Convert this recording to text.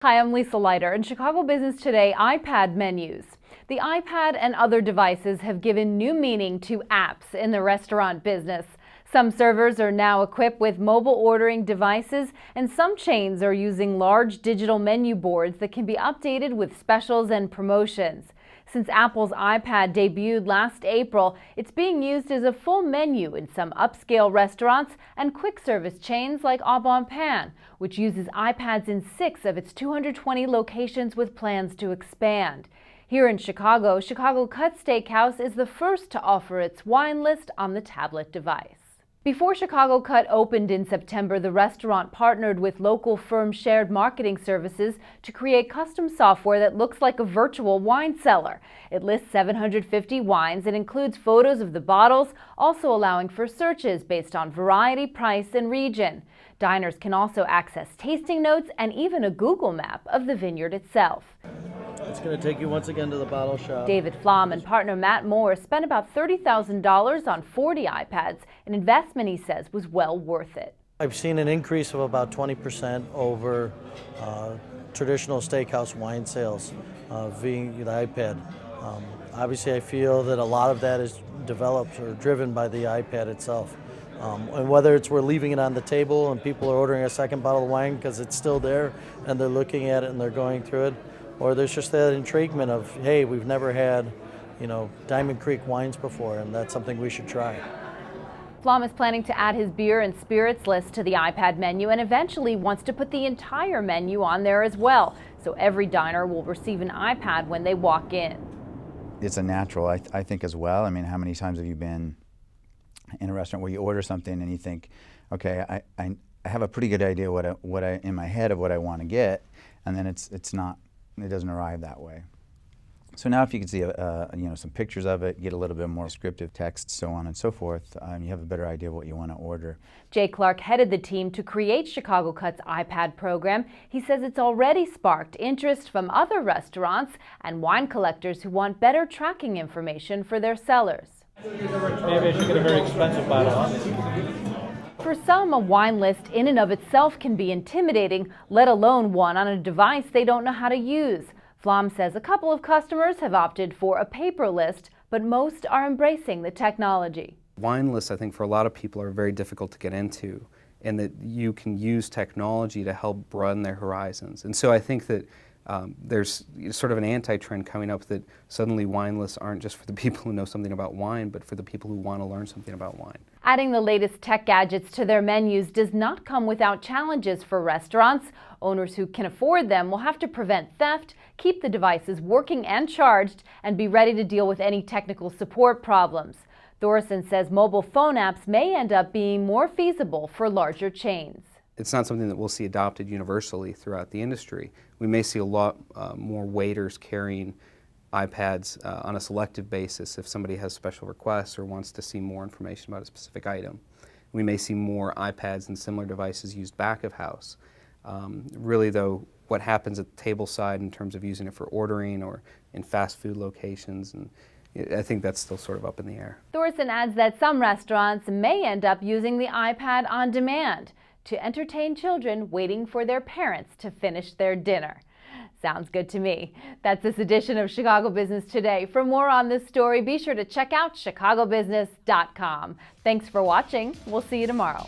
Hi, I'm Lisa Leiter. In Chicago Business Today, iPad menus. The iPad and other devices have given new meaning to apps in the restaurant business. Some servers are now equipped with mobile ordering devices, and some chains are using large digital menu boards that can be updated with specials and promotions. Since Apple's iPad debuted last April, it's being used as a full menu in some upscale restaurants and quick service chains like Au Bon Pain, which uses iPads in 6 of its 220 locations with plans to expand. Here in Chicago, Chicago Cut Steakhouse is the first to offer its wine list on the tablet device. Before Chicago Cut opened in September, the restaurant partnered with local firm Shared Marketing Services to create custom software that looks like a virtual wine cellar. It lists 750 wines and includes photos of the bottles, also allowing for searches based on variety, price, and region. Diners can also access tasting notes and even a Google map of the vineyard itself. It's going to take you once again to the bottle shop. David Flom and partner Matt Moore spent about $30,000 on 40 iPads, an investment he says was well worth it. I've seen an increase of about 20% over traditional steakhouse wine sales via the iPad. Obviously, I feel that a lot of that is developed or driven by the iPad itself. And whether it's we're leaving it on the table and people are ordering a second bottle of wine because it's still there and they're looking at it and they're going through it, or there's just that intriguement of, hey, we've never had, Diamond Creek wines before, and that's something we should try. Flom is planning to add his beer and spirits list to the iPad menu and eventually wants to put the entire menu on there as well, so every diner will receive an iPad when they walk in. It's a natural, I think, as well. I mean, how many times have you been in a restaurant where you order something and you think, okay, I have a pretty good idea what I in my head of what I want to get, and then it's not. It doesn't arrive that way. So now if you can see some pictures of it, get a little bit more descriptive text, so on and so forth, you have a better idea of what you want to order. Jay Clark headed the team to create Chicago Cut's iPad program. He says it's already sparked interest from other restaurants and wine collectors who want better tracking information for their cellars. Maybe I should get a very expensive bottle. For some, a wine list in and of itself can be intimidating, let alone one on a device they don't know how to use. Flom says a couple of customers have opted for a paper list, but most are embracing the technology. Wine lists, I think, for a lot of people are very difficult to get into, and that you can use technology to help broaden their horizons. And so I think that there's sort of an anti-trend coming up that suddenly wine lists aren't just for the people who know something about wine, but for the people who want to learn something about wine. Adding the latest tech gadgets to their menus does not come without challenges for restaurants. Owners who can afford them will have to prevent theft, keep the devices working and charged, and be ready to deal with any technical support problems. Thorson says mobile phone apps may end up being more feasible for larger chains. It's not something that we'll see adopted universally throughout the industry. We may see a lot more waiters carrying iPads on a selective basis if somebody has special requests or wants to see more information about a specific item. We may see more iPads and similar devices used back of house. Really, though, what happens at the table side in terms of using it for ordering or in fast food locations, and I think that's still sort of up in the air. Thorson adds that some restaurants may end up using the iPad on demand to entertain children waiting for their parents to finish their dinner. Sounds good to me. That's this edition of Chicago Business Today. For more on this story, be sure to check out chicagobusiness.com. Thanks for watching. We'll see you tomorrow.